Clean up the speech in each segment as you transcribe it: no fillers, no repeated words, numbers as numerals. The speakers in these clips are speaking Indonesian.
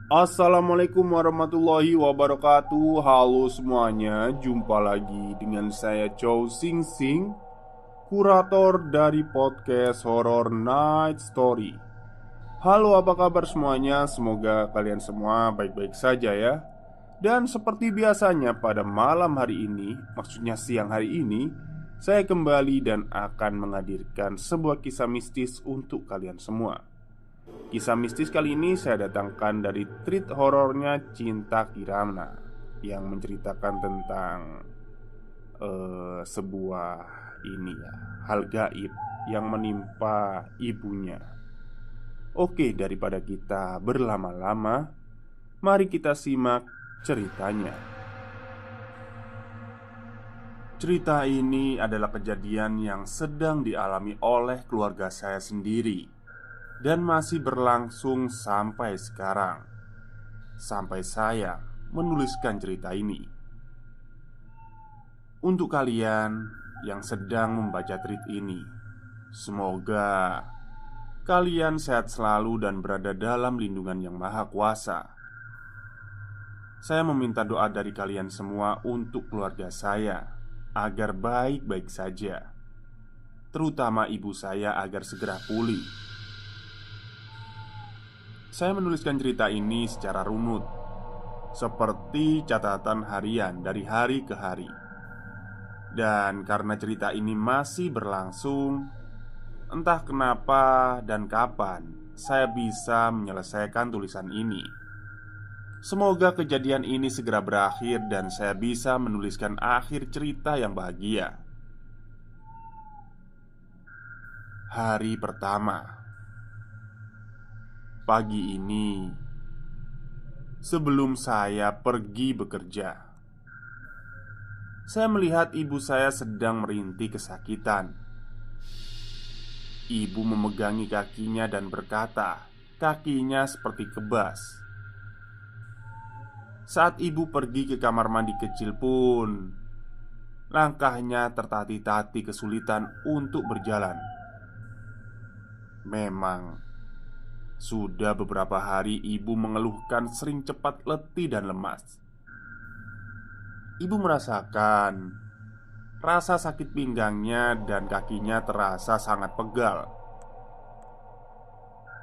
Assalamualaikum warahmatullahi wabarakatuh. Halo semuanya, jumpa lagi dengan saya Chow Sing Sing, kurator dari podcast Horror Night Story. Halo, apa kabar semuanya? Semoga kalian semua baik-baik saja ya. Dan seperti biasanya pada malam hari ini, maksudnya siang hari ini, saya kembali dan akan menghadirkan sebuah kisah mistis untuk kalian semua. Kisah mistis kali ini saya datangkan dari treat horornya Cinta Kirana, yang menceritakan tentang sebuah ini ya, hal gaib yang menimpa ibunya. Oke, daripada kita berlama-lama, mari kita simak ceritanya. Cerita ini adalah kejadian yang sedang dialami oleh keluarga saya sendiri dan masih berlangsung sampai sekarang, sampai saya menuliskan cerita ini. Untuk kalian yang sedang membaca tweet ini, semoga kalian sehat selalu dan berada dalam lindungan Yang Maha Kuasa. Saya meminta doa dari kalian semua untuk keluarga saya agar baik-baik saja, terutama ibu saya agar segera pulih. Saya menuliskan cerita ini secara runut, seperti catatan harian dari hari ke hari. Dan karena cerita ini masih berlangsung, entah kenapa dan kapan saya bisa menyelesaikan tulisan ini. Semoga kejadian ini segera berakhir dan saya bisa menuliskan akhir cerita yang bahagia. Hari pertama. Pagi ini, sebelum saya pergi bekerja, saya melihat ibu saya sedang merintih kesakitan. Ibu memegangi kakinya dan berkata, kakinya seperti kebas. Saat ibu pergi ke kamar mandi kecil pun, langkahnya tertatih-tatih kesulitan untuk berjalan. Memang sudah beberapa hari ibu mengeluhkan sering cepat letih dan lemas. Ibu merasakan rasa sakit pinggangnya dan kakinya terasa sangat pegal.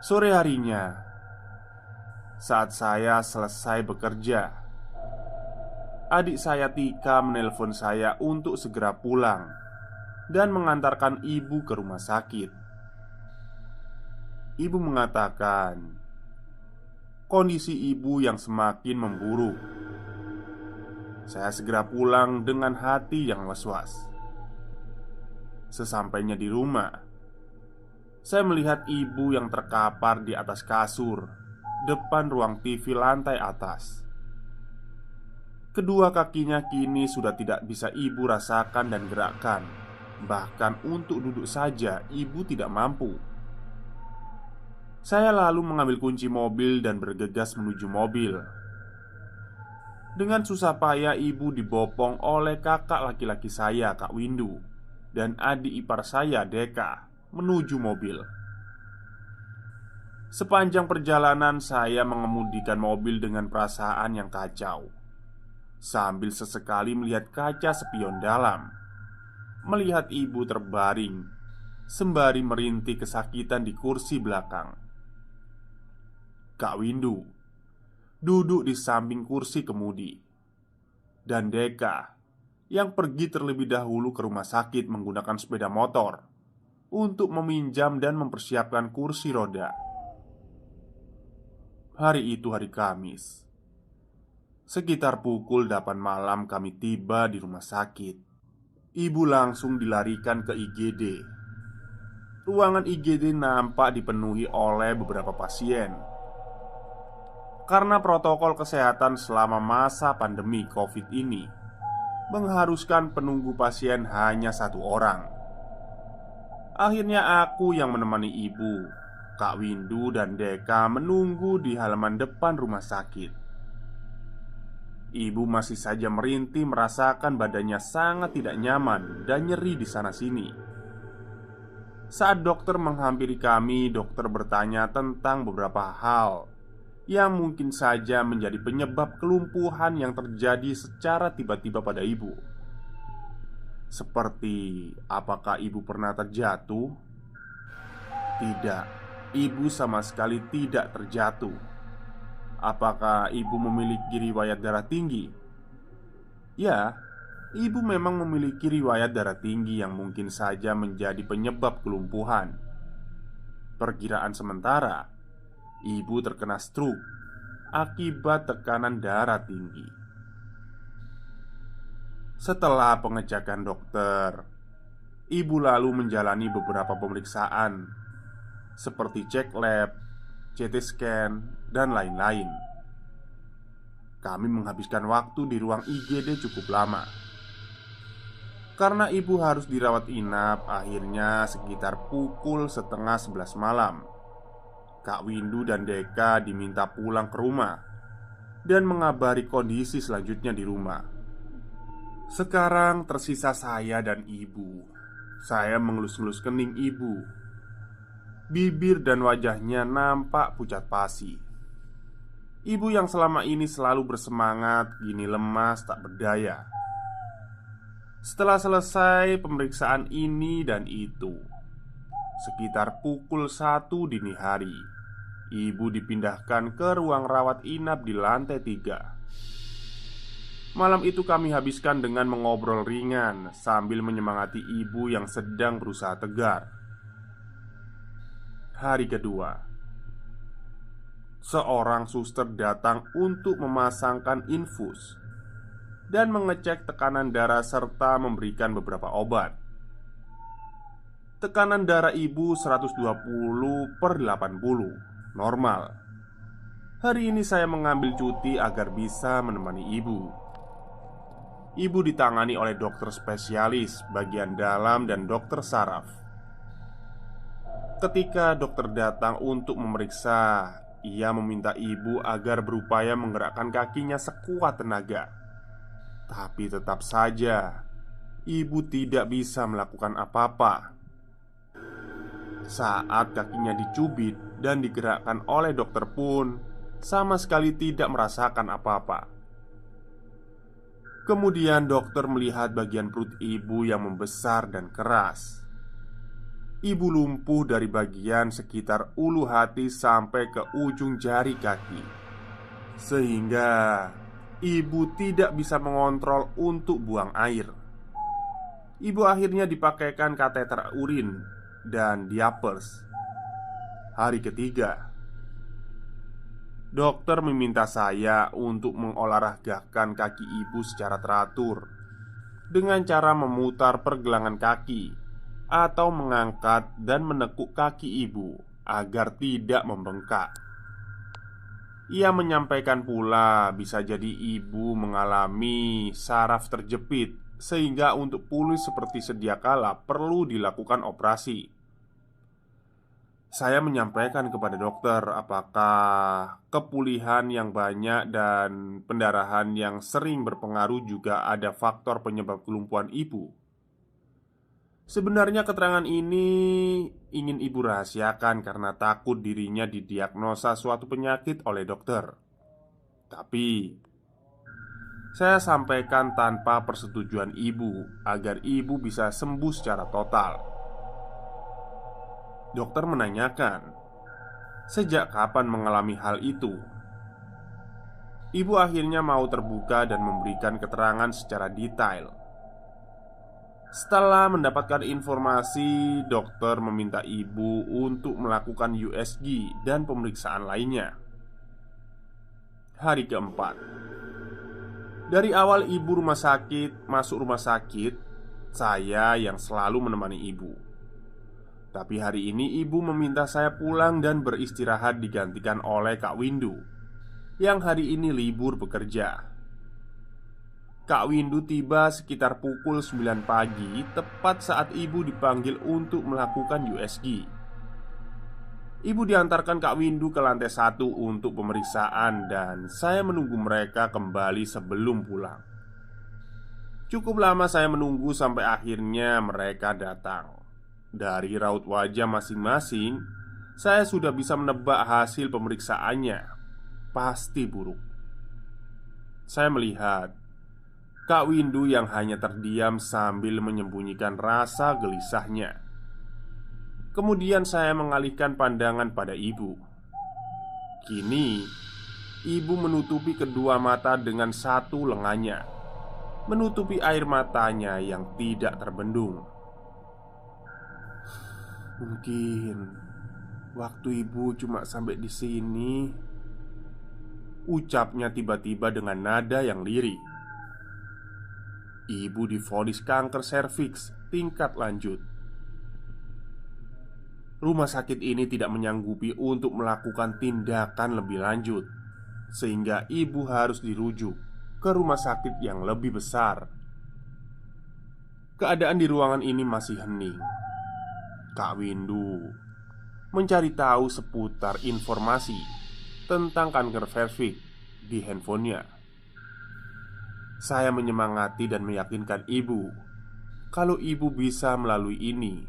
Sore harinya, saat saya selesai bekerja, adik saya Tika menelpon saya untuk segera pulang dan mengantarkan ibu ke rumah sakit. Ibu mengatakan kondisi ibu yang semakin memburuk. Saya segera pulang dengan hati yang was-was. Sesampainya di rumah, saya melihat ibu yang terkapar di atas kasur depan ruang TV lantai atas. Kedua kakinya kini sudah tidak bisa ibu rasakan dan gerakkan. Bahkan untuk duduk saja ibu tidak mampu. Saya lalu mengambil kunci mobil dan bergegas menuju mobil. Dengan susah payah ibu dibopong oleh kakak laki-laki saya, Kak Windu, dan adik ipar saya, Deka, menuju mobil. Sepanjang perjalanan saya mengemudikan mobil dengan perasaan yang kacau, sambil sesekali melihat kaca spion dalam, melihat ibu terbaring sembari merintih kesakitan di kursi belakang. Kak Windu duduk di samping kursi kemudi, dan Deka yang pergi terlebih dahulu ke rumah sakit menggunakan sepeda motor untuk meminjam dan mempersiapkan kursi roda. Hari itu hari Kamis. Sekitar pukul 8 malam kami tiba di rumah sakit. Ibu langsung dilarikan ke IGD. Ruangan IGD nampak dipenuhi oleh beberapa pasien. Karena protokol kesehatan selama masa pandemi COVID ini mengharuskan penunggu pasien hanya satu orang. Akhirnya aku yang menemani ibu, Kak Windu dan Deka menunggu di halaman depan rumah sakit. Ibu masih saja merintih merasakan badannya sangat tidak nyaman dan nyeri di sana-sini. Saat dokter menghampiri kami, dokter bertanya tentang beberapa hal yang mungkin saja menjadi penyebab kelumpuhan yang terjadi secara tiba-tiba pada ibu. Seperti apakah ibu pernah terjatuh? Tidak, ibu sama sekali tidak terjatuh. Apakah ibu memiliki riwayat darah tinggi? Ya, ibu memang memiliki riwayat darah tinggi yang mungkin saja menjadi penyebab kelumpuhan. Perkiraan sementara, ibu terkena stroke akibat tekanan darah tinggi. Setelah pengecekan dokter, ibu lalu menjalani beberapa pemeriksaan seperti cek lab, CT scan, dan lain-lain. Kami menghabiskan waktu di ruang IGD cukup lama. Karena ibu harus dirawat inap, akhirnya sekitar pukul setengah 11 malam Kak Windu dan Deka diminta pulang ke rumah dan mengabari kondisi selanjutnya di rumah. Sekarang tersisa saya dan ibu. Saya mengelus-elus kening ibu. Bibir dan wajahnya nampak pucat pasi. Ibu yang selama ini selalu bersemangat, kini lemas tak berdaya. Setelah selesai pemeriksaan ini dan itu, sekitar pukul 1 dini hari, ibu dipindahkan ke ruang rawat inap di lantai 3. Malam itu kami habiskan dengan mengobrol ringan sambil menyemangati ibu yang sedang berusaha tegar. Hari kedua, seorang suster datang untuk memasangkan infus dan mengecek tekanan darah serta memberikan beberapa obat. Tekanan darah ibu 120/80, normal. Hari ini saya mengambil cuti agar bisa menemani ibu. Ibu ditangani oleh dokter spesialis bagian dalam dan dokter saraf. Ketika dokter datang untuk memeriksa, ia meminta ibu agar berupaya menggerakkan kakinya sekuat tenaga. Tapi tetap saja ibu tidak bisa melakukan apa-apa. Saat kakinya dicubit dan digerakkan oleh dokter pun sama sekali tidak merasakan apa-apa. Kemudian dokter melihat bagian perut ibu yang membesar dan keras. Ibu lumpuh dari bagian sekitar ulu hati sampai ke ujung jari kaki, sehingga ibu tidak bisa mengontrol untuk buang air. Ibu akhirnya dipakaikan kateter urin dan diapers. Hari ketiga, dokter meminta saya untuk mengolahragakan kaki ibu secara teratur dengan cara memutar pergelangan kaki atau mengangkat dan menekuk kaki ibu agar tidak membengkak. Ia menyampaikan pula bisa jadi ibu mengalami saraf terjepit, sehingga untuk pulih seperti sedia kala perlu dilakukan operasi. Saya menyampaikan kepada dokter apakah kepulihan yang banyak dan pendarahan yang sering berpengaruh juga ada faktor penyebab kelumpuhan ibu. Sebenarnya keterangan ini ingin ibu rahasiakan karena takut dirinya didiagnosa suatu penyakit oleh dokter. Tapi saya sampaikan tanpa persetujuan ibu agar ibu bisa sembuh secara total. Dokter menanyakan, sejak kapan mengalami hal itu? Ibu akhirnya mau terbuka dan memberikan keterangan secara detail. Setelah mendapatkan informasi, dokter meminta ibu untuk melakukan USG dan pemeriksaan lainnya. Hari keempat, dari awal ibu masuk rumah sakit, saya yang selalu menemani ibu. Tapi hari ini ibu meminta saya pulang dan beristirahat digantikan oleh Kak Windu yang hari ini libur bekerja. Kak Windu tiba sekitar pukul 9 pagi, tepat saat ibu dipanggil untuk melakukan USG. Ibu diantarkan Kak Windu ke lantai 1 untuk pemeriksaan dan saya menunggu mereka kembali sebelum pulang. Cukup lama saya menunggu sampai akhirnya mereka datang. Dari raut wajah masing-masing, saya sudah bisa menebak hasil pemeriksaannya. pasti buruk. Saya melihat Kak Windu yang hanya terdiam sambil menyembunyikan rasa gelisahnya. Kemudian saya mengalihkan pandangan pada ibu. Kini, ibu menutupi kedua mata dengan satu lengannya, menutupi air matanya yang tidak terbendung. Mungkin waktu ibu cuma sampai di sini, ucapnya tiba-tiba dengan nada yang lirih. Ibu divonis kanker serviks tingkat lanjut. Rumah sakit ini tidak menyanggupi untuk melakukan tindakan lebih lanjut, sehingga ibu harus dirujuk ke rumah sakit yang lebih besar. Keadaan di ruangan ini masih hening. Kak Windu mencari tahu seputar informasi tentang kanker serviks di handphonenya. Saya menyemangati dan meyakinkan ibu kalau ibu bisa melalui ini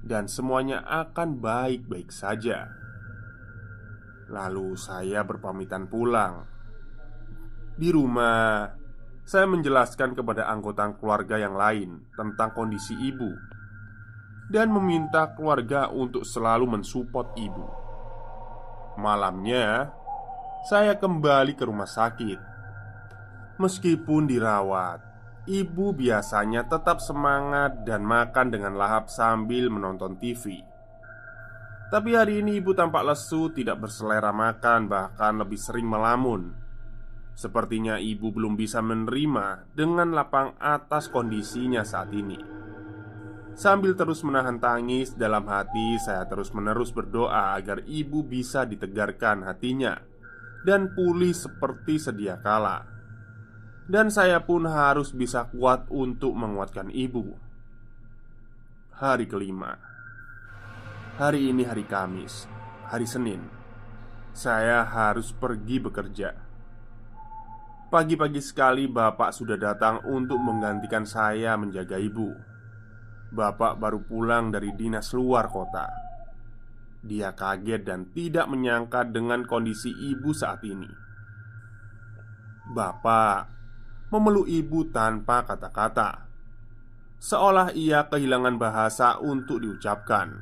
dan semuanya akan baik-baik saja. Lalu saya berpamitan pulang. Di rumah, saya menjelaskan kepada anggota keluarga yang lain tentang kondisi ibu dan meminta keluarga untuk selalu mensupport ibu. Malamnya, saya kembali ke rumah sakit. Meskipun dirawat, ibu biasanya tetap semangat dan makan dengan lahap sambil menonton TV. Tapi hari ini ibu tampak lesu, tidak berselera makan, bahkan lebih sering melamun. Sepertinya ibu belum bisa menerima dengan lapang atas kondisinya saat ini. Sambil terus menahan tangis dalam hati, saya terus-menerus berdoa agar ibu bisa ditegarkan hatinya dan pulih seperti sedia kala. Dan saya pun harus bisa kuat untuk menguatkan ibu. Hari kelima. Hari ini hari Kamis, hari Senin. Saya harus pergi bekerja. Pagi-pagi sekali bapak sudah datang untuk menggantikan saya menjaga ibu. Bapak baru pulang dari dinas luar kota. Dia kaget dan tidak menyangka dengan kondisi ibu saat ini. Bapak memeluk ibu tanpa kata-kata, seolah ia kehilangan bahasa untuk diucapkan.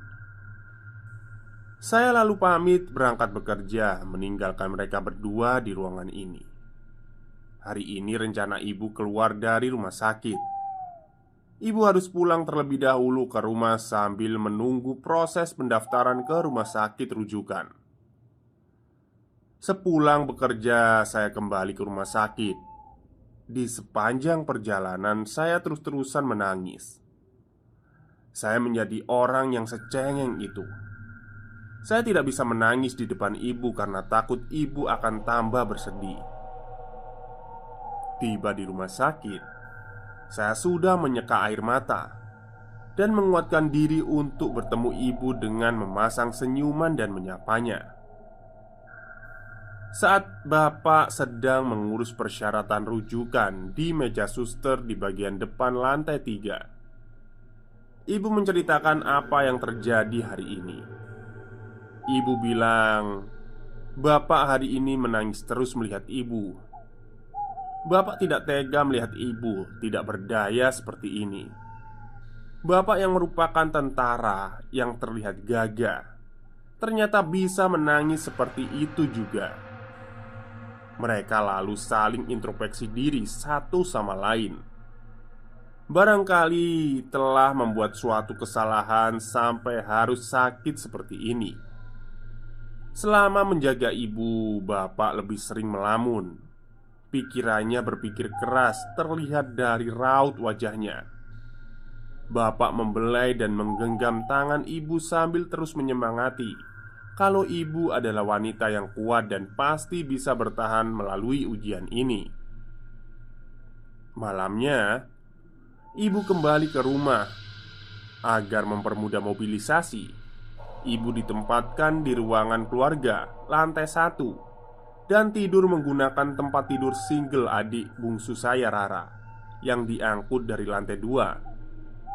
Saya lalu pamit berangkat bekerja, meninggalkan mereka berdua di ruangan ini. Hari ini rencana ibu keluar dari rumah sakit. Ibu harus pulang terlebih dahulu ke rumah sambil menunggu proses pendaftaran ke rumah sakit rujukan. Sepulang bekerja, saya kembali ke rumah sakit. Di sepanjang perjalanan, saya terus-terusan menangis. Saya menjadi orang yang secengeng itu. Saya tidak bisa menangis di depan ibu karena takut ibu akan tambah bersedih. Tiba di rumah sakit, saya sudah menyeka air mata dan menguatkan diri untuk bertemu ibu dengan memasang senyuman dan menyapanya. Saat bapak sedang mengurus persyaratan rujukan di meja suster di bagian depan lantai 3, ibu menceritakan apa yang terjadi hari ini. Ibu bilang, bapak hari ini menangis terus melihat ibu. Bapak tidak tega melihat ibu tidak berdaya seperti ini. Bapak yang merupakan tentara yang terlihat gagah, ternyata bisa menangis seperti itu juga. Mereka lalu saling introspeksi diri satu sama lain. Barangkali telah membuat suatu kesalahan sampai harus sakit seperti ini. Selama menjaga ibu, bapak lebih sering melamun. Pikirannya berpikir keras terlihat dari raut wajahnya. Bapak membelai dan menggenggam tangan ibu sambil terus menyemangati kalau ibu adalah wanita yang kuat dan pasti bisa bertahan melalui ujian ini. Malamnya, ibu kembali ke rumah. Agar mempermudah mobilisasi, ibu ditempatkan di ruangan keluarga lantai 1 dan tidur menggunakan tempat tidur single adik bungsu saya, Rara, yang diangkut dari lantai 2.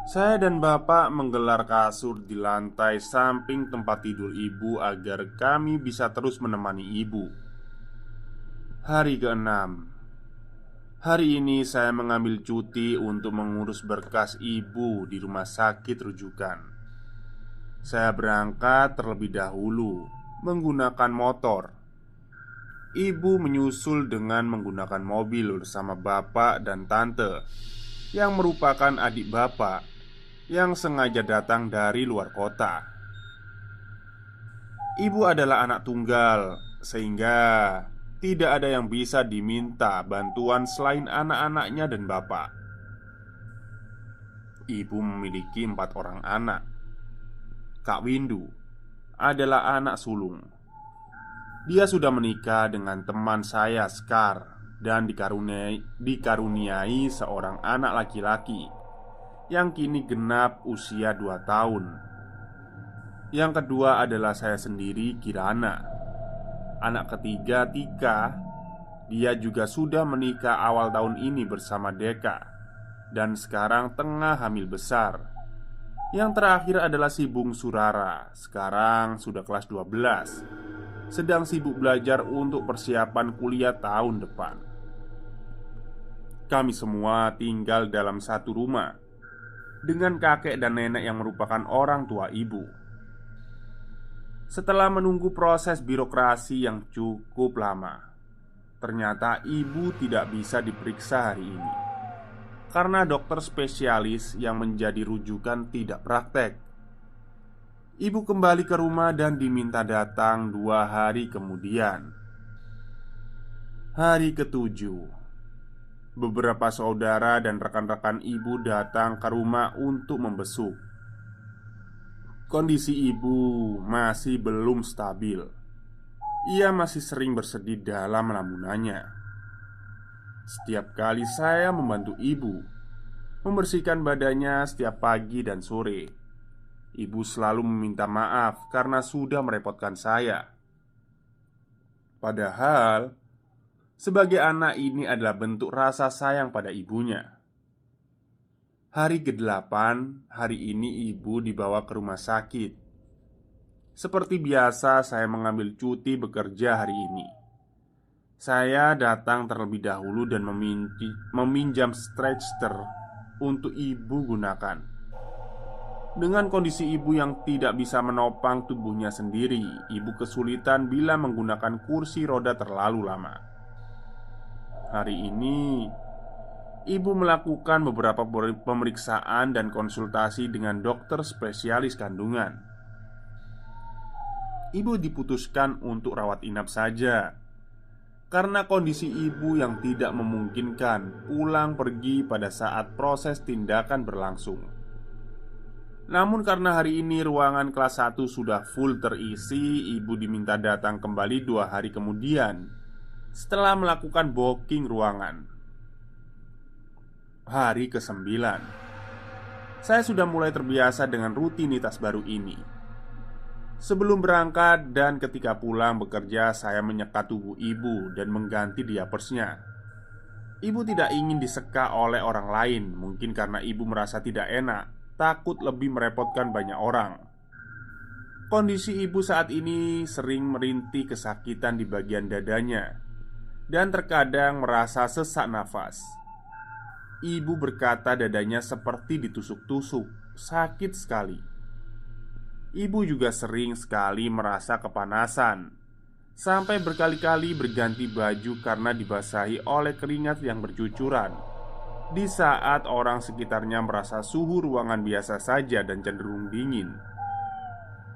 Saya dan bapak menggelar kasur di lantai samping tempat tidur ibu agar kami bisa terus menemani ibu. Hari ke-6. Hari ini saya mengambil cuti untuk mengurus berkas ibu di rumah sakit rujukan. Saya berangkat terlebih dahulu menggunakan motor. Ibu menyusul dengan menggunakan mobil bersama bapak dan tante yang merupakan adik bapak yang sengaja datang dari luar kota. Ibu adalah anak tunggal, sehingga tidak ada yang bisa diminta bantuan selain anak-anaknya dan bapak. Ibu memiliki 4 orang anak. Kak Windu adalah anak sulung. Dia sudah menikah dengan teman saya Skar dan dikaruniai seorang anak laki-laki yang kini genap usia 2 tahun. Yang kedua adalah saya sendiri, Kirana. Anak ketiga, Tika. Dia juga sudah menikah awal tahun ini bersama Deka, dan sekarang tengah hamil besar. Yang terakhir adalah si bungsu Rara. Sekarang sudah kelas 12, sedang sibuk belajar untuk persiapan kuliah tahun depan. Kami semua tinggal dalam satu rumah dengan kakek dan nenek yang merupakan orang tua ibu. Setelah menunggu proses birokrasi yang cukup lama, ternyata ibu tidak bisa diperiksa hari ini karena dokter spesialis yang menjadi rujukan tidak praktek. Ibu kembali ke rumah dan diminta datang 2 hari kemudian. Hari ke-7, beberapa saudara dan rekan-rekan ibu datang ke rumah untuk membesuk. Kondisi ibu masih belum stabil. Ia masih sering bersedih dalam lamunannya. Setiap kali saya membantu ibu membersihkan badannya setiap pagi dan sore, ibu selalu meminta maaf karena sudah merepotkan saya. Padahal sebagai anak, ini adalah bentuk rasa sayang pada ibunya. Hari ke-8, hari ini ibu dibawa ke rumah sakit. Seperti biasa, saya mengambil cuti bekerja hari ini. Saya datang terlebih dahulu dan meminjam stretcher untuk ibu gunakan. Dengan kondisi ibu yang tidak bisa menopang tubuhnya sendiri, ibu kesulitan bila menggunakan kursi roda terlalu lama. Hari ini ibu melakukan beberapa pemeriksaan dan konsultasi dengan dokter spesialis kandungan. Ibu diputuskan untuk rawat inap saja karena kondisi ibu yang tidak memungkinkan pulang pergi pada saat proses tindakan berlangsung. Namun karena hari ini ruangan kelas 1 sudah full terisi, ibu diminta datang kembali 2 hari kemudian setelah melakukan booking ruangan. Hari ke-9, saya sudah mulai terbiasa dengan rutinitas baru ini. Sebelum berangkat dan ketika pulang bekerja, saya menyekat tubuh ibu dan mengganti diapersnya. Ibu tidak ingin diseka oleh orang lain, mungkin karena ibu merasa tidak enak, takut lebih merepotkan banyak orang. Kondisi ibu saat ini sering merintih kesakitan di bagian dadanya dan terkadang merasa sesak nafas. Ibu berkata dadanya seperti ditusuk-tusuk, sakit sekali. Ibu juga sering sekali merasa kepanasan, sampai berkali-kali berganti baju karena dibasahi oleh keringat yang bercucuran. Di saat orang sekitarnya merasa suhu ruangan biasa saja dan cenderung dingin.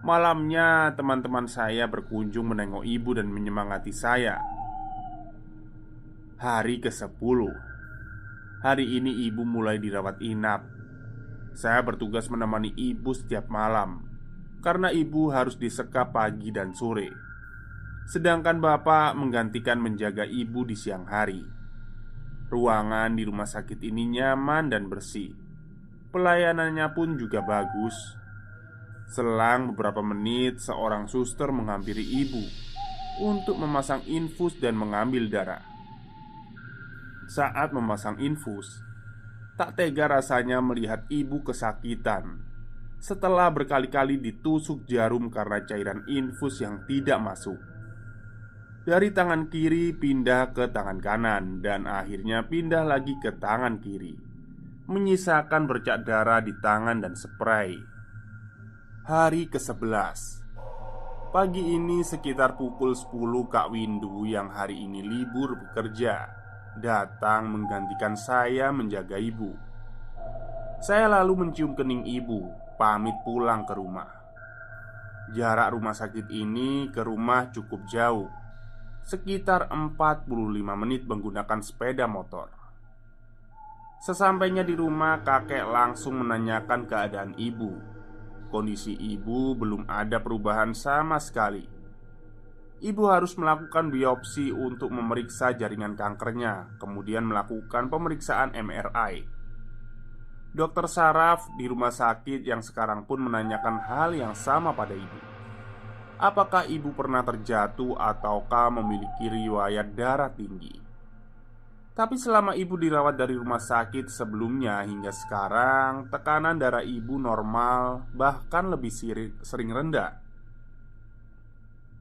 Malamnya teman-teman saya berkunjung menengok ibu dan menyemangati saya. Hari ke-10, hari ini ibu mulai dirawat inap. Saya bertugas menemani ibu setiap malam karena ibu harus diseka pagi dan sore. Sedangkan bapak menggantikan menjaga ibu di siang hari. Ruangan di rumah sakit ini nyaman dan bersih. Pelayanannya pun juga bagus. Selang beberapa menit, seorang suster menghampiri ibu untuk memasang infus dan mengambil darah. Saat memasang infus, tak tega rasanya melihat ibu kesakitan setelah berkali-kali ditusuk jarum karena cairan infus yang tidak masuk. Dari tangan kiri pindah ke tangan kanan dan akhirnya pindah lagi ke tangan kiri, menyisakan bercak darah di tangan dan spray. Hari ke-11. Pagi ini sekitar pukul 10, Kak Windu yang hari ini libur bekerja datang menggantikan saya menjaga ibu. Saya lalu mencium kening ibu, pamit pulang ke rumah. Jarak rumah sakit ini ke rumah cukup jauh, sekitar 45 menit menggunakan sepeda motor. Sesampainya di rumah, kakek langsung menanyakan keadaan ibu. Kondisi ibu belum ada perubahan sama sekali. Ibu harus melakukan biopsi untuk memeriksa jaringan kankernya, kemudian melakukan pemeriksaan MRI. Dokter saraf di rumah sakit yang sekarang pun menanyakan hal yang sama pada ibu. Apakah ibu pernah terjatuh ataukah memiliki riwayat darah tinggi? Tapi selama ibu dirawat dari rumah sakit sebelumnya hingga sekarang, tekanan darah ibu normal, bahkan lebih sering rendah.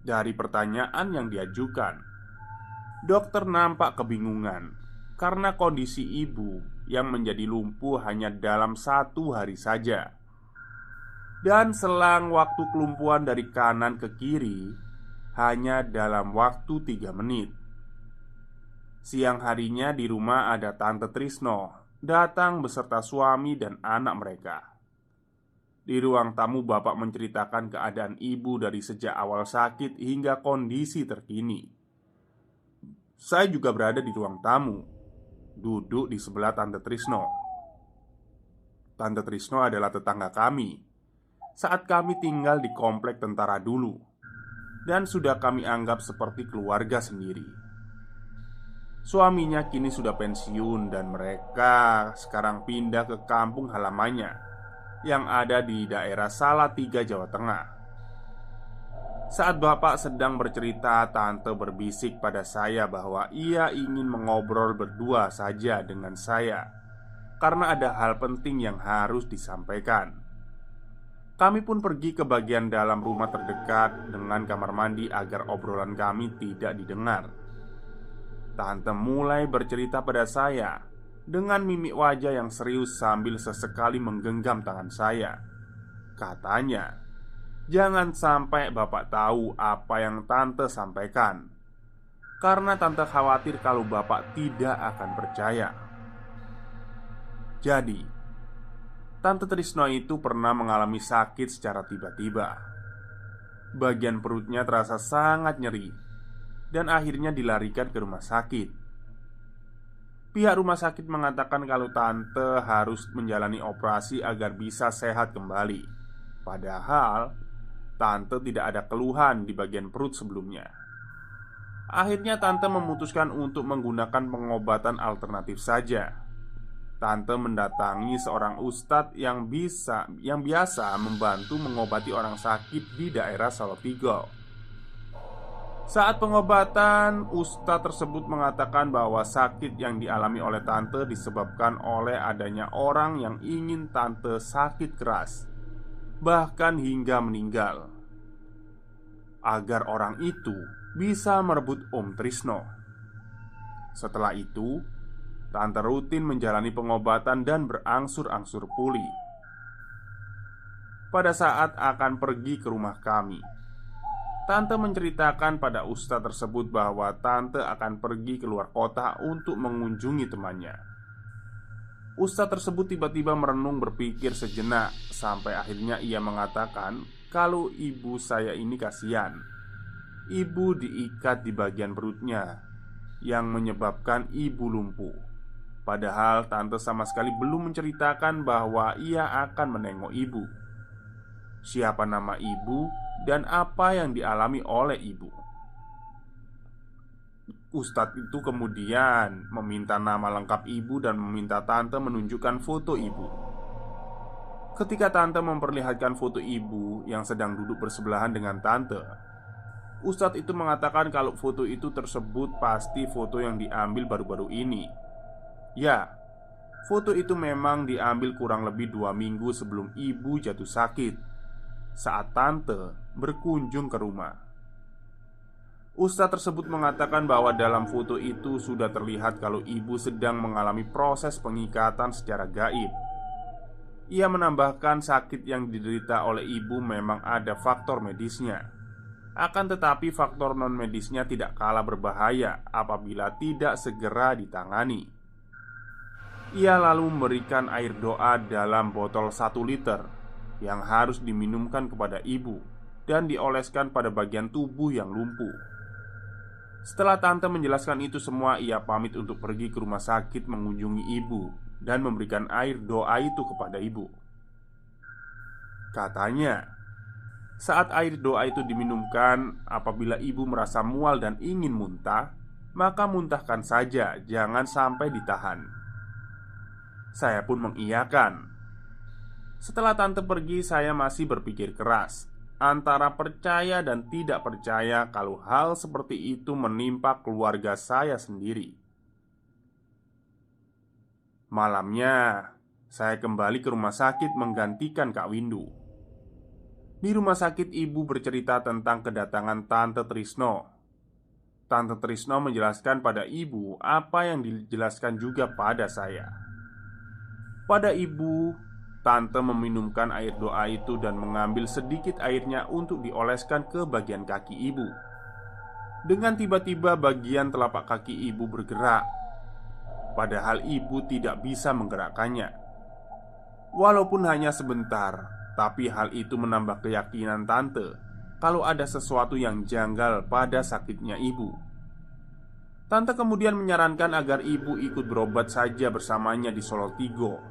Dari pertanyaan yang diajukan, dokter nampak kebingungan karena kondisi ibu yang menjadi lumpuh hanya dalam 1 hari saja. Dan selang waktu kelumpuhan dari kanan ke kiri hanya dalam waktu 3 menit. Siang harinya di rumah ada Tante Trisno datang beserta suami dan anak mereka. Di ruang tamu bapak menceritakan keadaan ibu dari sejak awal sakit hingga kondisi terkini. Saya juga berada di ruang tamu, duduk di sebelah Tante Trisno. Tante Trisno adalah tetangga kami saat kami tinggal di komplek tentara dulu, dan sudah kami anggap seperti keluarga sendiri. Suaminya kini sudah pensiun dan mereka sekarang pindah ke kampung halamannya yang ada di daerah Salatiga, Jawa Tengah. Saat bapak sedang bercerita, tante berbisik pada saya bahwa ia ingin mengobrol berdua saja dengan saya karena ada hal penting yang harus disampaikan. Kami pun pergi ke bagian dalam rumah terdekat dengan kamar mandi agar obrolan kami tidak didengar. Tante mulai bercerita pada saya dengan mimik wajah yang serius sambil sesekali menggenggam tangan saya. Katanya, jangan sampai bapak tahu apa yang tante sampaikan, karena tante khawatir kalau bapak tidak akan percaya. Jadi, Tante Trisno itu pernah mengalami sakit secara tiba-tiba. Bagian perutnya terasa sangat nyeri dan akhirnya dilarikan ke rumah sakit. Pihak rumah sakit mengatakan kalau tante harus menjalani operasi agar bisa sehat kembali. Padahal tante tidak ada keluhan di bagian perut sebelumnya. Akhirnya tante memutuskan untuk menggunakan pengobatan alternatif saja. Tante mendatangi seorang ustadz yang biasa membantu mengobati orang sakit di daerah Salatiga. Saat pengobatan, ustadz tersebut mengatakan bahwa sakit yang dialami oleh tante disebabkan oleh adanya orang yang ingin tante sakit keras, bahkan hingga meninggal, agar orang itu bisa merebut Om Trisno. Setelah itu, tante rutin menjalani pengobatan dan berangsur-angsur pulih. Pada saat akan pergi ke rumah kami, tante menceritakan pada ustadz tersebut bahwa tante akan pergi keluar kota untuk mengunjungi temannya. Ustadz tersebut tiba-tiba merenung berpikir sejenak sampai akhirnya ia mengatakan kalau ibu saya ini kasihan. Ibu diikat di bagian perutnya yang menyebabkan ibu lumpuh. Padahal tante sama sekali belum menceritakan bahwa ia akan menengok ibu. Siapa nama ibu dan apa yang dialami oleh ibu. Ustadz itu kemudian meminta nama lengkap ibu dan meminta tante menunjukkan foto ibu. Ketika tante memperlihatkan foto ibu yang sedang duduk bersebelahan dengan tante, ustadz itu mengatakan kalau foto itu tersebut pasti foto yang diambil baru-baru ini. Ya, foto itu memang diambil kurang lebih 2 minggu sebelum ibu jatuh sakit saat tante berkunjung ke rumah. Ustadz tersebut mengatakan bahwa dalam foto itu sudah terlihat kalau ibu sedang mengalami proses pengikatan secara gaib. Ia menambahkan sakit yang diderita oleh ibu memang ada faktor medisnya. Akan tetapi faktor non-medisnya tidak kalah berbahaya apabila tidak segera ditangani. Ia lalu memberikan air doa dalam botol 1 liter yang harus diminumkan kepada ibu dan dioleskan pada bagian tubuh yang lumpuh. Setelah tante menjelaskan itu semua, ia pamit untuk pergi ke rumah sakit mengunjungi ibu dan memberikan air doa itu kepada ibu. Katanya, saat air doa itu diminumkan, apabila ibu merasa mual dan ingin muntah, maka muntahkan saja, jangan sampai ditahan. Saya pun mengiyakan. Setelah tante pergi, saya masih berpikir keras antara percaya dan tidak percaya kalau hal seperti itu menimpa keluarga saya sendiri. Malamnya, saya kembali ke rumah sakit menggantikan Kak Windu. Di rumah sakit, ibu bercerita tentang kedatangan Tante Trisno. Tante Trisno menjelaskan pada ibu apa yang dijelaskan juga pada saya. Pada ibu, tante meminumkan air doa itu dan mengambil sedikit airnya untuk dioleskan ke bagian kaki ibu. Dengan tiba-tiba bagian telapak kaki ibu bergerak, padahal ibu tidak bisa menggerakkannya. Walaupun hanya sebentar, tapi hal itu menambah keyakinan tante kalau ada sesuatu yang janggal pada sakitnya ibu. Tante kemudian menyarankan agar ibu ikut berobat saja bersamanya di Solotigo.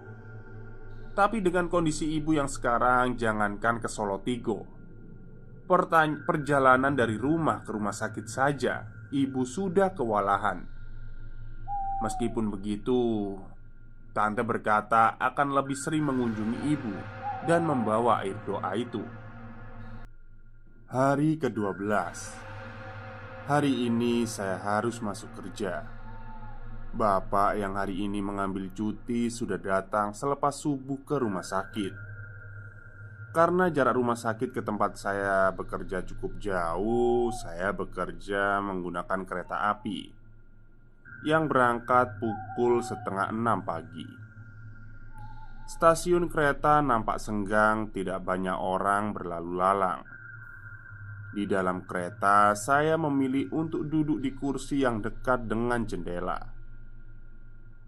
Tapi dengan kondisi ibu yang sekarang, jangankan ke Solotigo, perjalanan dari rumah ke rumah sakit saja ibu sudah kewalahan. Meskipun begitu, tante berkata akan lebih sering mengunjungi ibu dan membawa air doa itu. Hari ke-12. Hari ini saya harus masuk kerja. Bapak yang hari ini mengambil cuti sudah datang selepas subuh ke rumah sakit. Karena jarak rumah sakit ke tempat saya bekerja cukup jauh, saya bekerja menggunakan kereta api yang berangkat pukul 5:30 pagi. Stasiun kereta nampak senggang, tidak banyak orang berlalu lalang. Di dalam kereta, saya memilih untuk duduk di kursi yang dekat dengan jendela.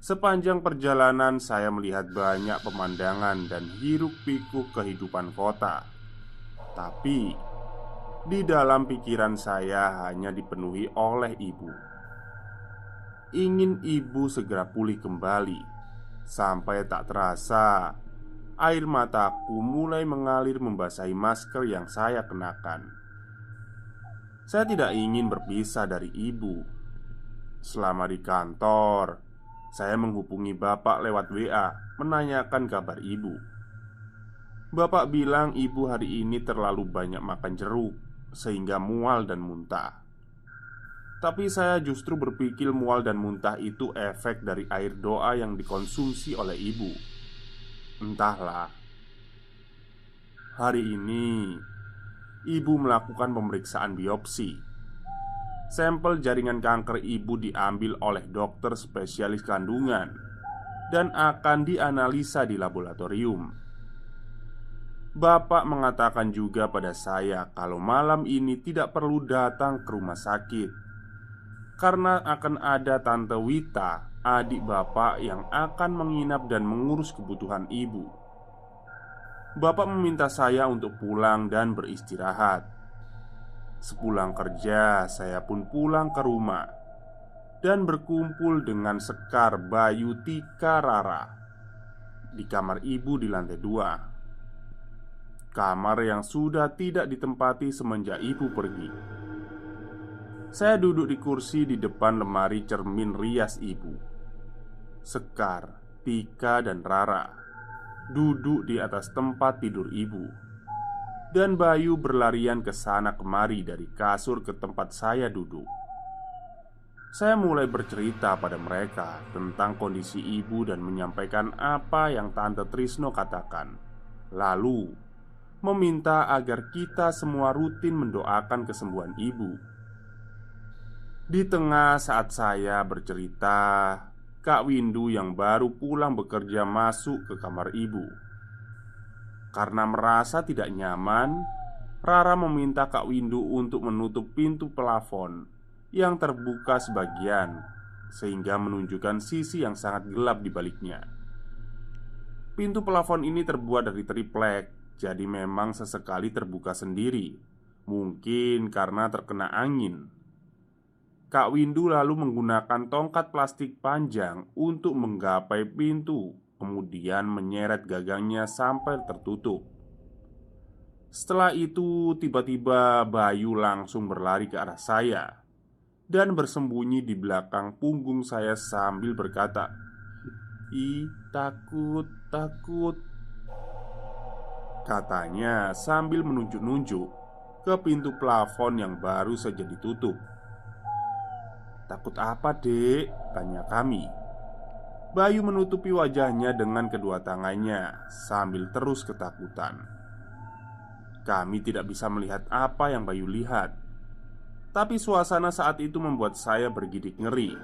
Sepanjang perjalanan, saya melihat banyak pemandangan dan hiruk-pikuk kehidupan kota. Tapi, di dalam pikiran saya hanya dipenuhi oleh ibu. Ingin ibu segera pulih kembali. Sampai tak terasa, air mataku mulai mengalir membasahi masker yang saya kenakan. Saya tidak ingin berpisah dari ibu. Selama di kantor, saya menghubungi bapak lewat WA menanyakan kabar ibu. Bapak bilang ibu hari ini terlalu banyak makan jeruk sehingga mual dan muntah. Tapi saya justru berpikir mual dan muntah itu efek dari air doa yang dikonsumsi oleh ibu. Entahlah. Hari ini ibu melakukan pemeriksaan biopsi. Sampel jaringan kanker ibu diambil oleh dokter spesialis kandungan dan akan dianalisa di laboratorium. Bapak mengatakan juga pada saya kalau malam ini tidak perlu datang ke rumah sakit karena akan ada Tante Wita, adik bapak, yang akan menginap dan mengurus kebutuhan ibu. Bapak meminta saya untuk pulang dan beristirahat. Sepulang kerja, saya pun pulang ke rumah dan berkumpul dengan Sekar, Bayu, Tika, Rara di kamar ibu di lantai 2. Kamar yang sudah tidak ditempati semenjak ibu pergi. Saya duduk di kursi di depan lemari cermin rias ibu. Sekar, Tika, dan Rara duduk di atas tempat tidur ibu, dan Bayu berlarian ke sana kemari dari kasur ke tempat saya duduk. Saya mulai bercerita pada mereka tentang kondisi ibu dan menyampaikan apa yang Tante Trisno katakan. Lalu meminta agar kita semua rutin mendoakan kesembuhan ibu. Di tengah saat saya bercerita, Kak Windu yang baru pulang bekerja masuk ke kamar ibu. Karena merasa tidak nyaman, Rara meminta Kak Windu untuk menutup pintu plafon yang terbuka sebagian, sehingga menunjukkan sisi yang sangat gelap di baliknya. Pintu plafon ini terbuat dari triplek, jadi memang sesekali terbuka sendiri. Mungkin karena terkena angin. Kak Windu lalu menggunakan tongkat plastik panjang untuk menggapai pintu, kemudian menyeret gagangnya sampai tertutup. Setelah itu, tiba-tiba Bayu langsung berlari ke arah saya dan bersembunyi di belakang punggung saya sambil berkata, "Ih, takut, takut," katanya sambil menunjuk-nunjuk ke pintu plafon yang baru saja ditutup. "Takut apa, Dek?" tanya kami. Bayu menutupi wajahnya dengan kedua tangannya sambil terus ketakutan. Kami tidak bisa melihat apa yang Bayu lihat, tapi suasana saat itu membuat saya bergidik ngeri.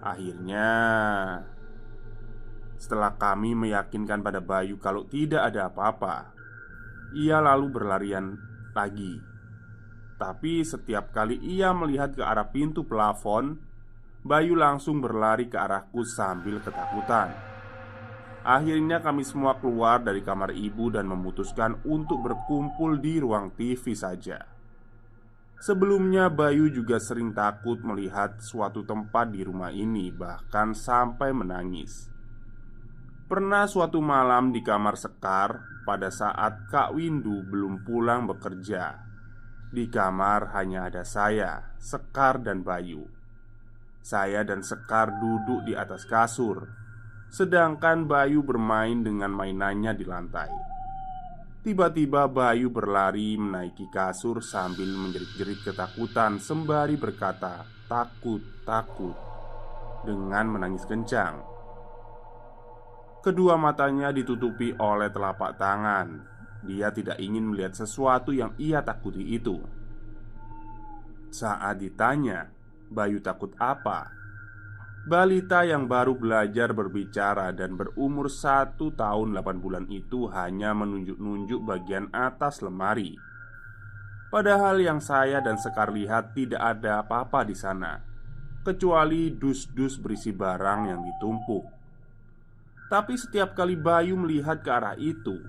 Akhirnya, setelah kami meyakinkan pada Bayu kalau tidak ada apa-apa, ia lalu berlarian lagi. Tapi setiap kali ia melihat ke arah pintu plafon, Bayu langsung berlari ke arahku sambil ketakutan. Akhirnya kami semua keluar dari kamar ibu dan memutuskan untuk berkumpul di ruang TV saja. Sebelumnya Bayu juga sering takut melihat suatu tempat di rumah ini, bahkan sampai menangis. Pernah suatu malam di kamar Sekar pada saat Kak Windu belum pulang bekerja. Di kamar hanya ada saya, Sekar, dan Bayu. Saya dan Sekar duduk di atas kasur, sedangkan Bayu bermain dengan mainannya di lantai. Tiba-tiba Bayu berlari menaiki kasur sambil menjerit-jerit ketakutan sembari berkata, "Takut, takut," dengan menangis kencang. Kedua matanya ditutupi oleh telapak tangan. Dia tidak ingin melihat sesuatu yang ia takuti itu. Saat ditanya, "Bayu takut apa?" balita yang baru belajar berbicara dan berumur 1 tahun 8 bulan itu hanya menunjuk-nunjuk bagian atas lemari. Padahal yang saya dan Sekar lihat tidak ada apa-apa di sana, kecuali dus-dus berisi barang yang ditumpuk. Tapi setiap kali Bayu melihat ke arah itu,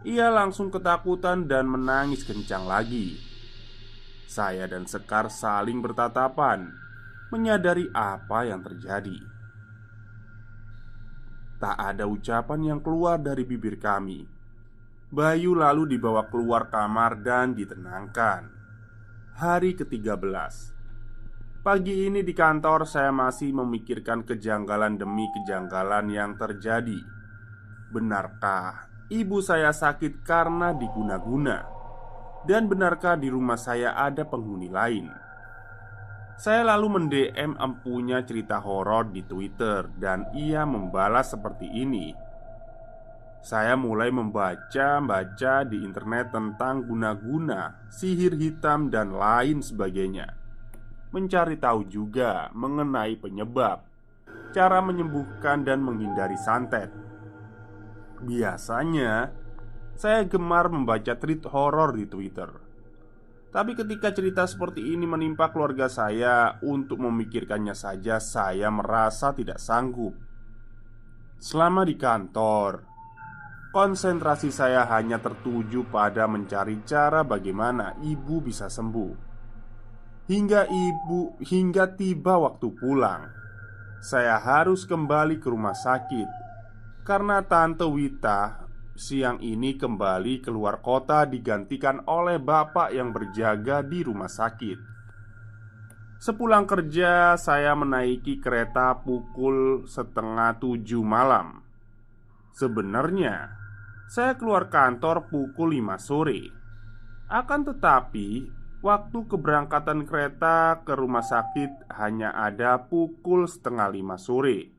ia langsung ketakutan dan menangis kencang lagi. Saya dan Sekar saling bertatapan, menyadari apa yang terjadi. Tak ada ucapan yang keluar dari bibir kami. Bayu lalu dibawa keluar kamar dan ditenangkan. Hari ke-13. Pagi ini di kantor saya masih memikirkan kejanggalan demi kejanggalan yang terjadi. Benarkah ibu saya sakit karena diguna-guna? Dan benarkah di rumah saya ada penghuni lain? Saya lalu mend-DM empunya cerita horor di Twitter dan ia membalas seperti ini. Saya mulai membaca di internet tentang guna-guna, sihir hitam dan lain sebagainya. Mencari tahu juga mengenai penyebab, cara menyembuhkan dan menghindari santet. Biasanya saya gemar membaca tweet horor di Twitter. Tapi ketika cerita seperti ini menimpa keluarga saya, untuk memikirkannya saja saya merasa tidak sanggup. Selama di kantor, konsentrasi saya hanya tertuju pada mencari cara bagaimana ibu bisa sembuh. Hingga tiba waktu pulang, saya harus kembali ke rumah sakit karena Tante Wita siang ini kembali keluar kota digantikan oleh bapak yang berjaga di rumah sakit. Sepulang kerja, saya menaiki kereta pukul 6:30 malam. Sebenarnya, saya keluar kantor pukul 5 sore. Akan tetapi, waktu keberangkatan kereta ke rumah sakit hanya ada pukul setengah 5 sore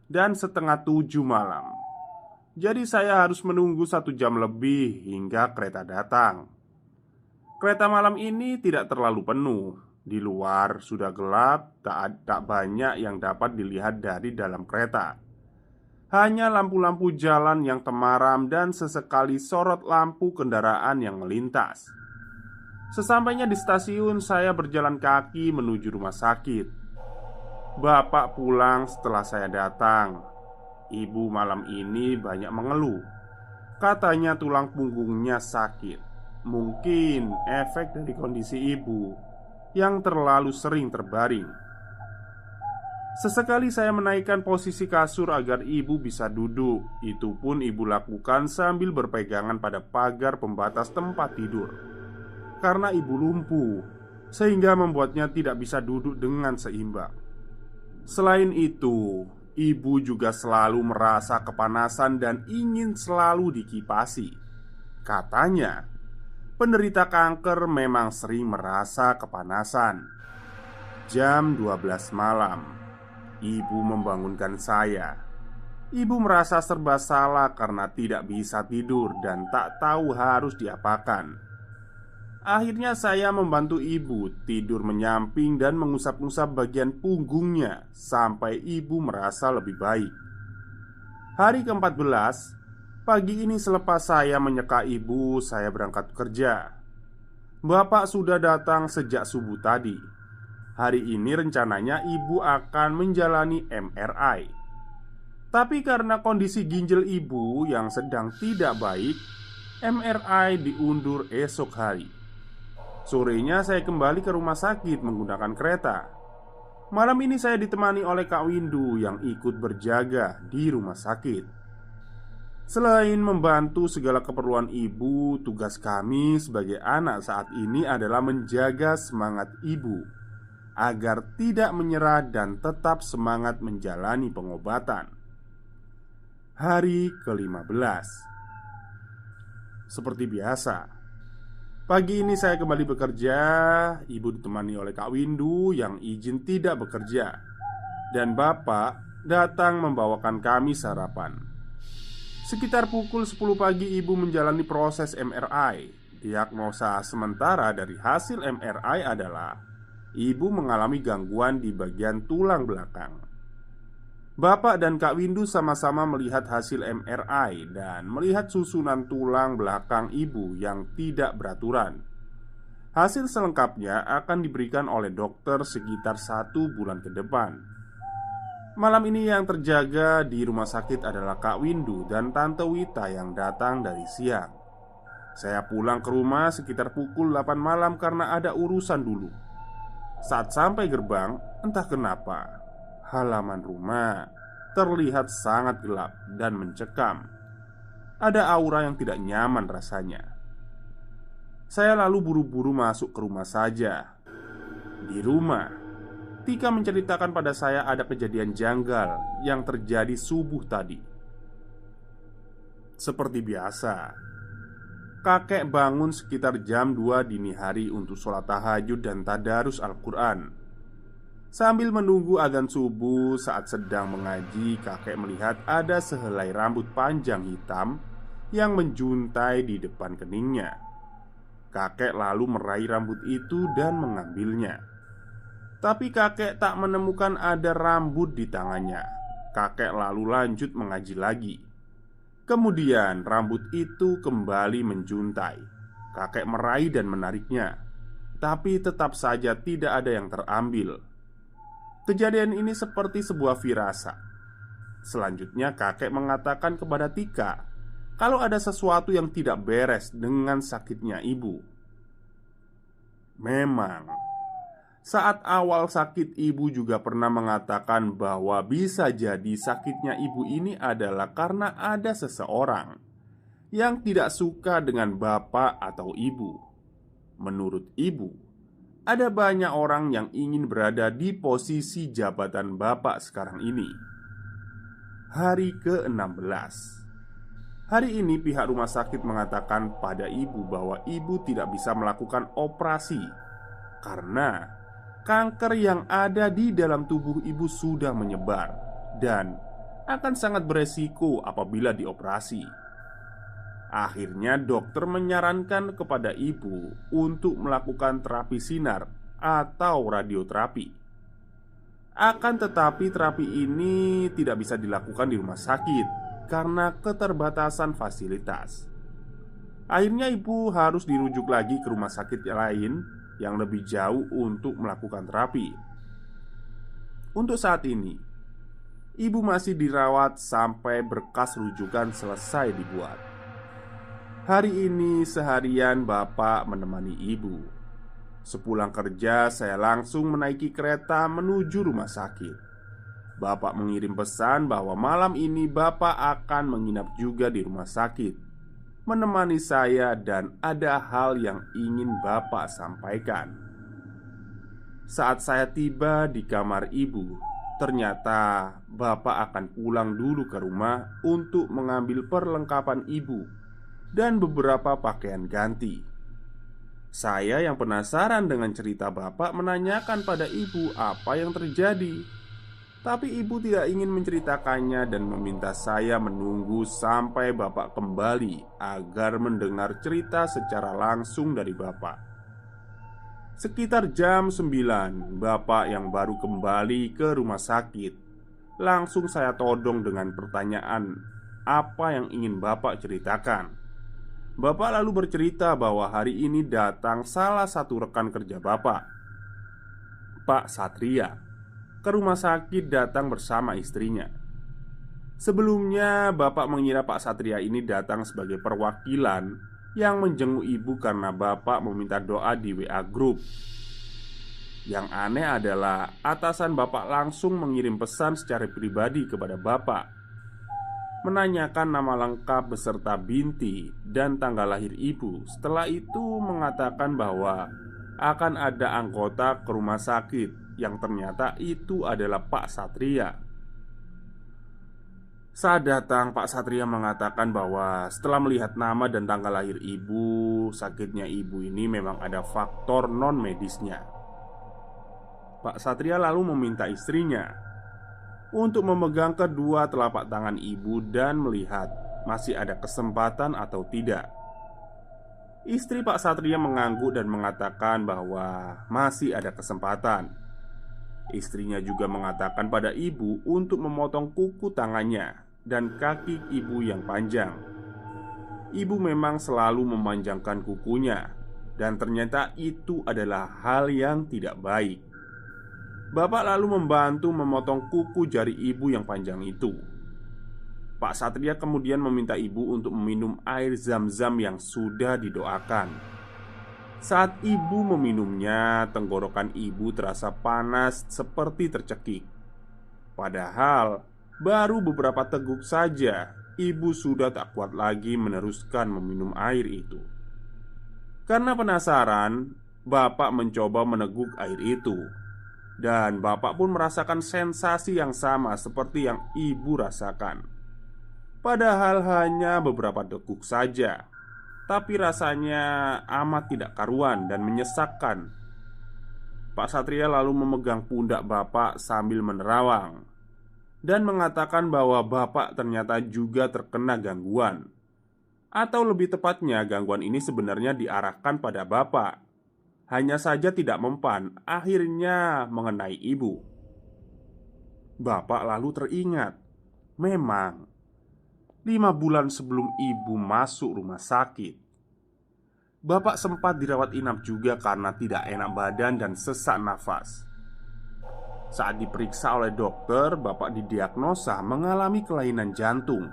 dan setengah 7 malam. Jadi saya harus menunggu 1 jam lebih hingga kereta datang. Kereta malam ini tidak terlalu penuh. Di luar sudah gelap, tak banyak yang dapat dilihat dari dalam kereta. Hanya lampu-lampu jalan yang temaram dan sesekali sorot lampu kendaraan yang melintas. Sesampainya di stasiun, saya berjalan kaki menuju rumah sakit. Bapak pulang setelah saya datang. Ibu malam ini banyak mengeluh. Katanya tulang punggungnya sakit. Mungkin efek dari kondisi ibu yang terlalu sering terbaring. Sesekali saya menaikkan posisi kasur agar ibu bisa duduk. Itu pun ibu lakukan sambil berpegangan pada pagar pembatas tempat tidur. Karena ibu lumpuh, sehingga membuatnya tidak bisa duduk dengan seimbang. Selain itu, ibu juga selalu merasa kepanasan dan ingin selalu dikipasi. Katanya, penderita kanker memang sering merasa kepanasan. Jam 12 malam, ibu membangunkan saya. Ibu merasa serba salah karena tidak bisa tidur dan tak tahu harus diapakan. Akhirnya saya membantu ibu tidur menyamping dan mengusap-usap bagian punggungnya sampai ibu merasa lebih baik. Hari ke-14, pagi ini selepas saya menyeka ibu, saya berangkat kerja. Bapak sudah datang sejak subuh tadi. Hari ini rencananya ibu akan menjalani MRI. Tapi karena kondisi ginjal ibu yang sedang tidak baik, MRI diundur esok hari. Sorenya saya kembali ke rumah sakit menggunakan kereta. Malam ini saya ditemani oleh Kak Windu yang ikut berjaga di rumah sakit. Selain membantu segala keperluan ibu, tugas kami sebagai anak saat ini adalah menjaga semangat ibu agar tidak menyerah dan tetap semangat menjalani pengobatan. Hari ke-15. Seperti biasa, pagi ini saya kembali bekerja. Ibu ditemani oleh Kak Windu yang izin tidak bekerja. Dan bapak datang membawakan kami sarapan. Sekitar pukul 10 pagi ibu menjalani proses MRI. Diagnosa sementara dari hasil MRI adalah ibu mengalami gangguan di bagian tulang belakang. Bapak dan Kak Windu sama-sama melihat hasil MRI dan melihat susunan tulang belakang ibu yang tidak beraturan. Hasil selengkapnya akan diberikan oleh dokter sekitar 1 bulan ke depan. Malam ini yang terjaga di rumah sakit adalah Kak Windu dan Tante Wita yang datang dari siang. Saya pulang ke rumah sekitar pukul 8 malam karena ada urusan dulu. Saat sampai gerbang, entah kenapa halaman rumah terlihat sangat gelap dan mencekam. Ada aura yang tidak nyaman rasanya. Saya lalu buru-buru masuk ke rumah saja. Di rumah, Tika menceritakan pada saya ada kejadian janggal yang terjadi subuh tadi. Seperti biasa, kakek bangun sekitar jam 2 dini hari untuk sholat tahajud dan tadarus Al-Quran. Sambil menunggu adzan subuh, saat sedang mengaji, kakek melihat ada sehelai rambut panjang hitam yang menjuntai di depan keningnya. Kakek lalu meraih rambut itu dan mengambilnya. Tapi kakek tak menemukan ada rambut di tangannya. Kakek lalu lanjut mengaji lagi. Kemudian rambut itu kembali menjuntai. Kakek meraih dan menariknya, tapi tetap saja tidak ada yang terambil. Kejadian ini seperti sebuah firasat. Selanjutnya kakek mengatakan kepada Tika kalau ada sesuatu yang tidak beres dengan sakitnya ibu. Memang, saat awal sakit ibu juga pernah mengatakan bahwa bisa jadi sakitnya ibu ini adalah karena ada seseorang yang tidak suka dengan bapak atau ibu. Menurut ibu, ada banyak orang yang ingin berada di posisi jabatan bapak sekarang ini. Hari ke-16. Hari ini pihak rumah sakit mengatakan pada ibu bahwa ibu tidak bisa melakukan operasi karena kanker yang ada di dalam tubuh ibu sudah menyebar dan akan sangat beresiko apabila dioperasi. Akhirnya dokter menyarankan kepada ibu untuk melakukan terapi sinar atau radioterapi. Akan tetapi terapi ini tidak bisa dilakukan di rumah sakit karena keterbatasan fasilitas. Akhirnya ibu harus dirujuk lagi ke rumah sakit lain yang lebih jauh untuk melakukan terapi. Untuk saat ini, ibu masih dirawat sampai berkas rujukan selesai dibuat. Hari ini seharian bapak menemani ibu. Sepulang kerja, saya langsung menaiki kereta menuju rumah sakit. Bapak mengirim pesan bahwa malam ini bapak akan menginap juga di rumah sakit, menemani saya, dan ada hal yang ingin bapak sampaikan. Saat saya tiba di kamar ibu, ternyata bapak akan pulang dulu ke rumah untuk mengambil perlengkapan ibu dan beberapa pakaian ganti. Saya yang penasaran dengan cerita bapak menanyakan pada ibu apa yang terjadi. Tapi ibu tidak ingin menceritakannya dan meminta saya menunggu sampai bapak kembali agar mendengar cerita secara langsung dari bapak. Sekitar jam 9, bapak yang baru kembali ke rumah sakit langsung saya todong dengan pertanyaan apa yang ingin bapak ceritakan. Bapak lalu bercerita bahwa hari ini datang salah satu rekan kerja bapak, Pak Satria, ke rumah sakit datang bersama istrinya. Sebelumnya bapak mengira Pak Satria ini datang sebagai perwakilan yang menjenguk ibu karena bapak meminta doa di WA Group. Yang aneh adalah atasan bapak langsung mengirim pesan secara pribadi kepada bapak, menanyakan nama lengkap beserta binti dan tanggal lahir ibu. Setelah itu mengatakan bahwa akan ada anggota ke rumah sakit, yang ternyata itu adalah Pak Satria. Saat datang, Pak Satria mengatakan bahwa setelah melihat nama dan tanggal lahir ibu, sakitnya ibu ini memang ada faktor non-medisnya. Pak Satria lalu meminta istrinya untuk memegang kedua telapak tangan ibu dan melihat masih ada kesempatan atau tidak. Istri Pak Satria mengangguk dan mengatakan bahwa masih ada kesempatan. Istrinya juga mengatakan pada ibu untuk memotong kuku tangannya dan kaki ibu yang panjang. Ibu memang selalu memanjangkan kukunya, dan ternyata itu adalah hal yang tidak baik. Bapak lalu membantu memotong kuku jari ibu yang panjang itu. Pak Satria kemudian meminta ibu untuk meminum air zam-zam yang sudah didoakan. Saat ibu meminumnya, tenggorokan ibu terasa panas seperti tercekik. Padahal baru beberapa teguk saja, ibu sudah tak kuat lagi meneruskan meminum air itu. Karena penasaran, bapak mencoba meneguk air itu. Dan bapak pun merasakan sensasi yang sama seperti yang ibu rasakan. Padahal hanya beberapa detik saja, tapi rasanya amat tidak karuan dan menyesakkan. Pak Satria lalu memegang pundak bapak sambil menerawang dan mengatakan bahwa bapak ternyata juga terkena gangguan. Atau lebih tepatnya, gangguan ini sebenarnya diarahkan pada bapak, hanya saja tidak mempan, akhirnya mengenai ibu. Bapak lalu teringat, memang 5 bulan sebelum ibu masuk rumah sakit, bapak sempat dirawat inap juga karena tidak enak badan dan sesak nafas. Saat diperiksa oleh dokter, bapak didiagnosa mengalami kelainan jantung.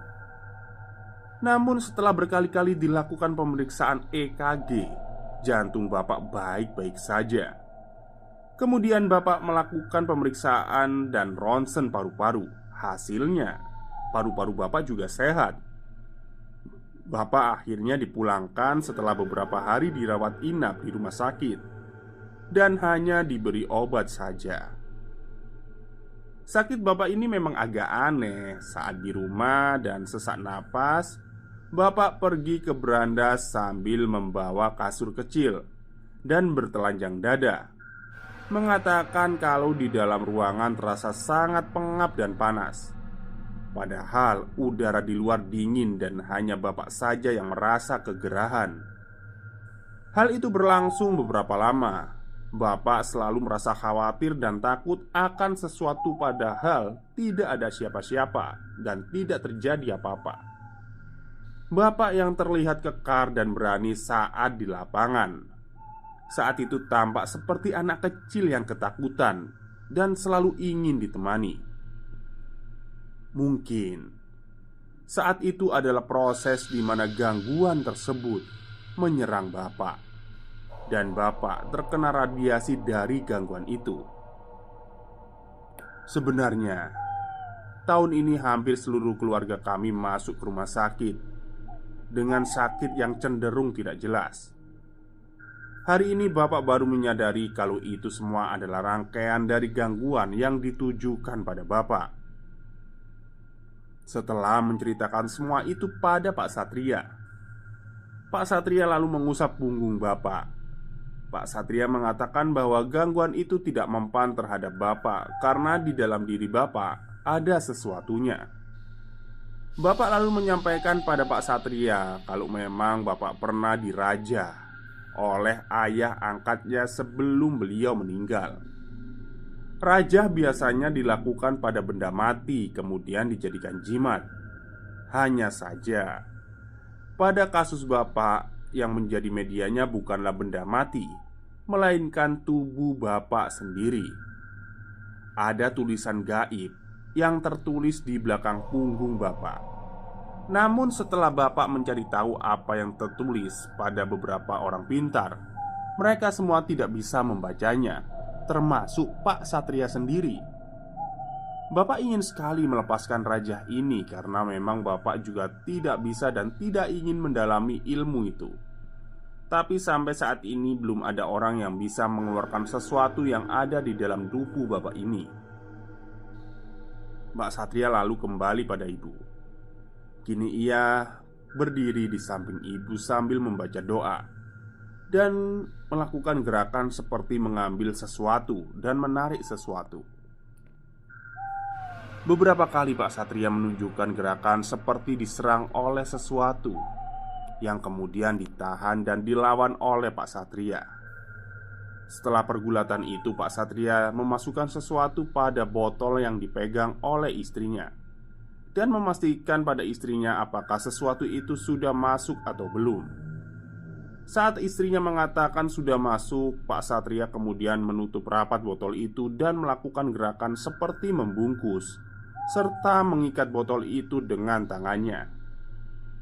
Namun setelah berkali-kali dilakukan pemeriksaan EKG, jantung bapak baik-baik saja. Kemudian bapak melakukan pemeriksaan dan ronsen paru-paru. Hasilnya, paru-paru bapak juga sehat. Bapak akhirnya dipulangkan setelah beberapa hari dirawat inap di rumah sakit dan hanya diberi obat saja. Sakit bapak ini memang agak aneh. Saat di rumah dan sesak napas, bapak pergi ke beranda sambil membawa kasur kecil dan bertelanjang dada, mengatakan kalau di dalam ruangan terasa sangat pengap dan panas. Padahal udara di luar dingin dan hanya Bapak saja yang merasa kegerahan. Hal itu berlangsung beberapa lama. Bapak selalu merasa khawatir dan takut akan sesuatu, padahal tidak ada siapa-siapa dan tidak terjadi apa-apa. Bapak yang terlihat kekar dan berani saat di lapangan, saat itu tampak seperti anak kecil yang ketakutan dan selalu ingin ditemani. Mungkin saat itu adalah proses di mana gangguan tersebut menyerang Bapak, dan Bapak terkena radiasi dari gangguan itu. Sebenarnya, tahun ini hampir seluruh keluarga kami masuk ke rumah sakit dengan sakit yang cenderung tidak jelas. Hari ini Bapak baru menyadari kalau itu semua adalah rangkaian dari gangguan yang ditujukan pada Bapak. Setelah menceritakan semua itu pada Pak Satria, Pak Satria lalu mengusap punggung Bapak. Pak Satria mengatakan bahwa gangguan itu tidak mempan terhadap Bapak karena di dalam diri Bapak ada sesuatunya. Bapak lalu menyampaikan pada Pak Satria kalau memang Bapak pernah diraja oleh ayah angkatnya sebelum beliau meninggal. Rajah biasanya dilakukan pada benda mati kemudian dijadikan jimat. Hanya saja, pada kasus Bapak yang menjadi medianya bukanlah benda mati, melainkan tubuh Bapak sendiri. Ada tulisan gaib yang tertulis di belakang punggung Bapak. Namun setelah Bapak mencari tahu apa yang tertulis pada beberapa orang pintar, mereka semua tidak bisa membacanya, termasuk Pak Satria sendiri. Bapak ingin sekali melepaskan rajah ini karena memang Bapak juga tidak bisa dan tidak ingin mendalami ilmu itu. Tapi sampai saat ini belum ada orang yang bisa mengeluarkan sesuatu yang ada di dalam tubuh Bapak ini. Pak Satria lalu kembali pada ibu. Kini ia berdiri di samping ibu sambil membaca doa dan melakukan gerakan seperti mengambil sesuatu dan menarik sesuatu. Beberapa kali Pak Satria menunjukkan gerakan seperti diserang oleh sesuatu yang kemudian ditahan dan dilawan oleh Pak Satria. Setelah pergulatan itu, Pak Satria memasukkan sesuatu pada botol yang dipegang oleh istrinya dan memastikan pada istrinya apakah sesuatu itu sudah masuk atau belum. Saat istrinya mengatakan sudah masuk, Pak Satria kemudian menutup rapat botol itu dan melakukan gerakan seperti membungkus serta mengikat botol itu dengan tangannya.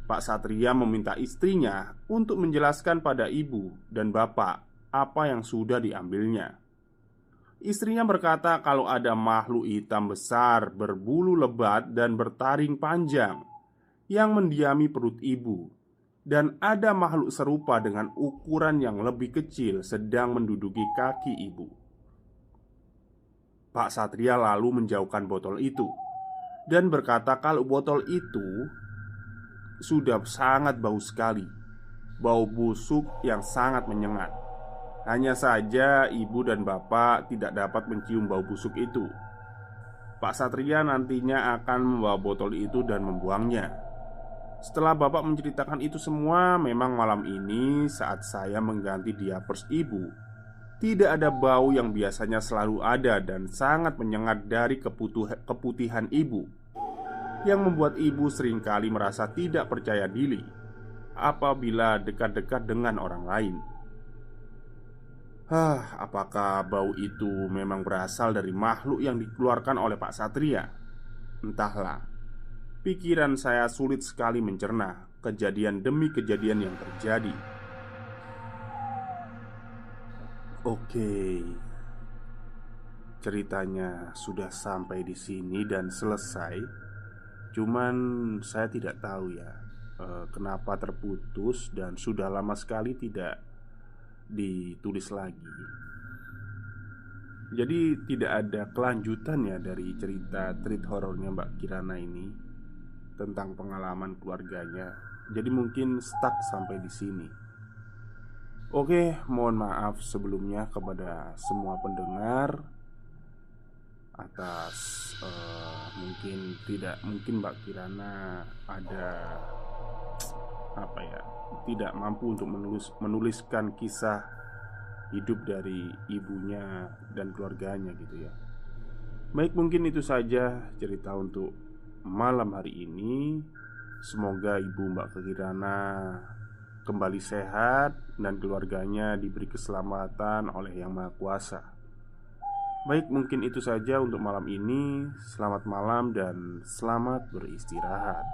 Pak Satria meminta istrinya untuk menjelaskan pada ibu dan bapak apa yang sudah diambilnya. Istrinya berkata kalau ada makhluk hitam besar berbulu lebat dan bertaring panjang yang mendiami perut ibu, dan ada makhluk serupa dengan ukuran yang lebih kecil sedang menduduki kaki ibu. Pak Satria lalu menjauhkan botol itu dan berkata kalau botol itu sudah sangat bau sekali, bau busuk yang sangat menyengat. Hanya saja ibu dan bapak tidak dapat mencium bau busuk itu. Pak Satria nantinya akan membawa botol itu dan membuangnya. Setelah bapak menceritakan itu semua, memang malam ini saat saya mengganti diapers ibu, tidak ada bau yang biasanya selalu ada dan sangat menyengat dari keputihan ibu, yang membuat ibu seringkali merasa tidak percaya diri apabila dekat-dekat dengan orang lain. Apakah bau itu memang berasal dari makhluk yang dikeluarkan oleh Pak Satria? Entahlah. Pikiran saya sulit sekali mencerna kejadian demi kejadian yang terjadi. Oke, ceritanya sudah sampai di sini dan selesai. Cuman saya tidak tahu ya, kenapa terputus dan sudah lama sekali tidak ditulis lagi. Jadi tidak ada kelanjutan ya dari cerita treat horornya Mbak Kirana ini tentang pengalaman keluarganya. Jadi mungkin stuck sampai di sini. Oke, mohon maaf sebelumnya kepada semua pendengar. atas mungkin tidak mungkin Mbak Kirana ada apa ya, tidak mampu untuk menuliskan kisah hidup dari ibunya dan keluarganya gitu ya. Baik, mungkin itu saja cerita untuk malam hari ini. Semoga ibu Mbak Kirana kembali sehat dan keluarganya diberi keselamatan oleh Yang Maha Kuasa. Baik, mungkin itu saja untuk malam ini. Selamat malam dan selamat beristirahat.